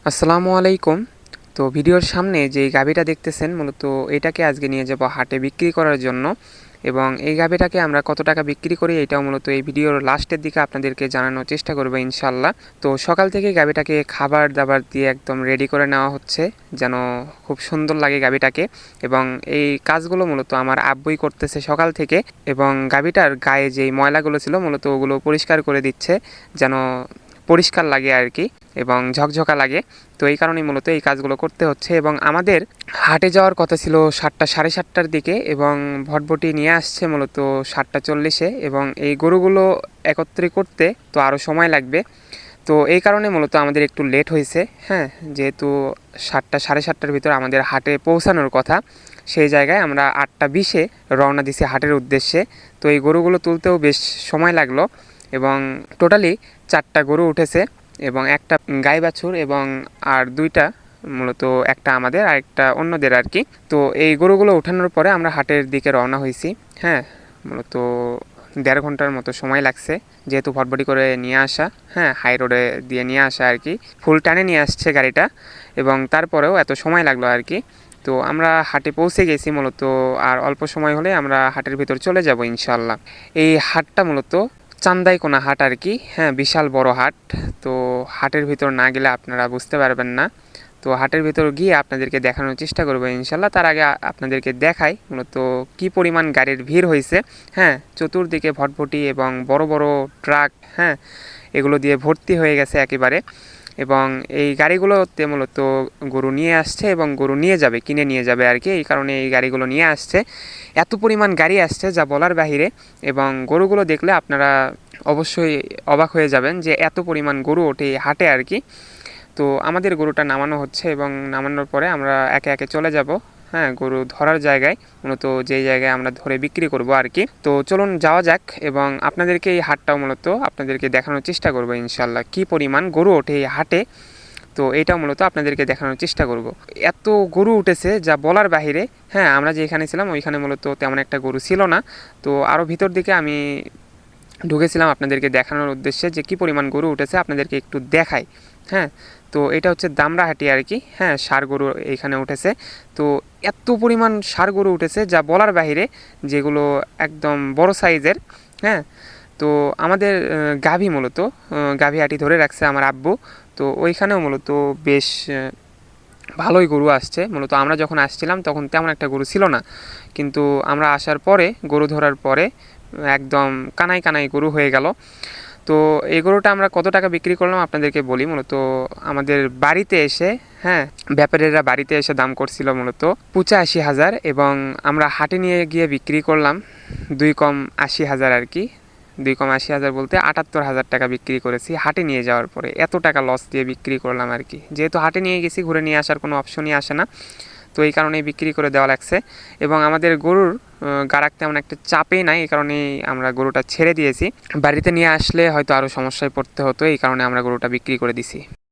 আসসালামু আলাইকুম। তো ভিডিওর সামনে যেই গাভীটা দেখতেছেন মূলত এটাকে আজকে নিয়ে যাব হাটে বিক্রি করার জন্য এবং এই গাভীটাকে আমরা কত টাকা বিক্রি করি এটাও মূলত এই ভিডিওর লাস্টের দিকে আপনাদেরকে জানানোর চেষ্টা করব ইনশাআল্লাহ। তো সকাল থেকে গাভীটাকে খাবার-দাবার দিয়ে একদম রেডি করে নেওয়া হচ্ছে যেন খুব সুন্দর লাগে গাভীটাকে এবং এই কাজগুলো মূলত আমার আব্বুই করতেছে সকাল থেকে এবং গাভীটার গায়ে যেই ময়লাগুলো ছিল মূলত ওগুলো পরিষ্কার করে দিচ্ছে যেন পরিষ্কার লাগে আর কি এবং ঝকঝকা লাগে। তো এই কারণেই মূলত এই কাজগুলো করতে হচ্ছে এবং আমাদের হাটে যাওয়ার কথা ছিল 7টা সাড়ে 7টার দিকে এবং ভটভটি নিয়ে আসছে মূলত 7টা 40-এ এবং এই গরুগুলো একত্রে করতে তো আরও সময় লাগবে। তো এই কারণে মূলত আমাদের একটু লেট হয়েছে, হ্যাঁ, যেহেতু 7টা সাড়ে 7টার ভিতর আমাদের হাটে পৌঁছানোর কথা, সেই জায়গায় আমরা 8টা 20-এ রওনা দিছি হাটের উদ্দেশ্যে। তো এই গরুগুলো তুলতেও বেশ সময় লাগলো এবং টোটালি 4টা গরু উঠেছে এবং একটা গাই বাছুর এবং আর 2টা মূলত একটা আমাদের আর একটা অন্যদের আর কি। তো এই গরুগুলো ওঠানোর পরে আমরা হাটের দিকে রওনা হয়েছি, হ্যাঁ, মূলত 1.5 ঘন্টার মতো সময় লাগছে যেহেতু ভটভটি করে নিয়ে আসা, হ্যাঁ, হাই রোডে দিয়ে নিয়ে আসা আর কি, ফুল টানে নিয়ে আসছে গাড়িটা এবং তারপরেও এত সময় লাগলো আর কি। তো আমরা হাটে পৌঁছে গেছি মূলত আর অল্প সময় হলে আমরা হাটের ভিতর চলে যাব ইনশাল্লাহ। এই হাটটা মূলত চান্দাইকোনা হাট আর কি, হ্যাঁ, বিশাল বড় হাট। তো হাটের ভিতর না গেলে আপনারা বুঝতে পারবেন না। তো হাটের ভিতর গিয়ে আপনাদেরকে দেখানোর চেষ্টা করবো ইনশাল্লাহ। তার আগে আপনাদেরকে দেখাই মূলত কি পরিমাণ গাড়ির ভিড় হয়েছে, হ্যাঁ, চতুর্দিকে ভটভটি এবং বড় বড় ট্রাক, হ্যাঁ, এগুলো দিয়ে ভর্তি হয়ে গেছে একেবারে এবং এই গাড়িগুলোতে মূলত গরু নিয়ে আসছে এবং গরু নিয়ে যাবে, কিনে নিয়ে যাবে আর কি। এই কারণে এই গাড়িগুলো নিয়ে আসছে, এত পরিমাণ গাড়ি আসছে যা বলার বাহিরে এবং গরুগুলো দেখলে আপনারা অবশ্যই অবাক হয়ে যাবেন যে এত পরিমাণ গরু ওঠে হাটে আর কি। তো আমাদের গরুটা নামানো হচ্ছে এবং নামানোর পরে আমরা একে একে চলে যাব, হ্যাঁ, গরু ধরার জায়গায়, মূলত যেই জায়গায় আমরা ধরে বিক্রি করব আর কি। তো চলুন যাওয়া যাক এবং আপনাদেরকে এই হাটটাও মূলত আপনাদেরকে দেখানোর চেষ্টা করব ইনশাল্লাহ কি পরিমাণ গরু ওঠে এই হাটে। তো এইটাও মূলত আপনাদেরকে দেখানোর চেষ্টা করব। এত গরু উঠেছে যা বলার বাহিরে, হ্যাঁ, আমরা যেখানে ছিলাম ওইখানে মূলত তেমন একটা গরু ছিল না। তো আরও ভিতর দিকে আমি ঢুকেছিলাম আপনাদেরকে দেখানোর উদ্দেশ্যে যে কী পরিমাণ গরু উঠেছে আপনাদেরকে একটু দেখাই, হ্যাঁ। তো এটা হচ্ছে দামরাহাটি আর কি, হ্যাঁ, ষাঁড় গরু এইখানে উঠেছে। তো এত পরিমাণ ষাঁড় গরু উঠেছে যা বলার বাহিরে, যেগুলো একদম বড় সাইজের, হ্যাঁ। তো আমাদের গাভী মূলত গাভী হাটি ধরে রাখছে আমার আব্বু। তো ওইখানেও মূলত বেশ ভালোই গরু আসছে। মূলত আমরা যখন আসছিলাম তখন তেমন একটা গরু ছিল না, কিন্তু আমরা আসার পরে গরু ধরার পরে একদম কানায় কানায় গরু হয়ে গেল। তো এই গরুটা আমরা কত টাকা বিক্রি করলাম আপনাদেরকে বলি। মূলত আমাদের বাড়িতে এসে, হ্যাঁ, ব্যাপারীরা বাড়িতে এসে দাম করছিল মূলত 85,000 এবং আমরা হাটে নিয়ে গিয়ে বিক্রি করলাম 2 কম 80,000 আর কি। 2 কম 80,000 বলতে 78,000 টাকা বিক্রি করেছি হাটে নিয়ে যাওয়ার পরে। এত টাকা লস দিয়ে বিক্রি করলাম আর কি, যেহেতু হাটে নিয়ে গেছি ঘুরে নিয়ে আসার কোনো অপশনই আসে না। তো এই কারণেই বিক্রি করে দেওয়া লাগছে এবং আমাদের গরুর গাড়াক তেমন একটা চাপেই নাই, এই কারণেই আমরা গরুটা ছেড়ে দিয়েছি। বাড়িতে নিয়ে আসলে হয়তো আরও সমস্যায় পড়তে হতো, এই কারণে আমরা গরুটা বিক্রি করে দিছি।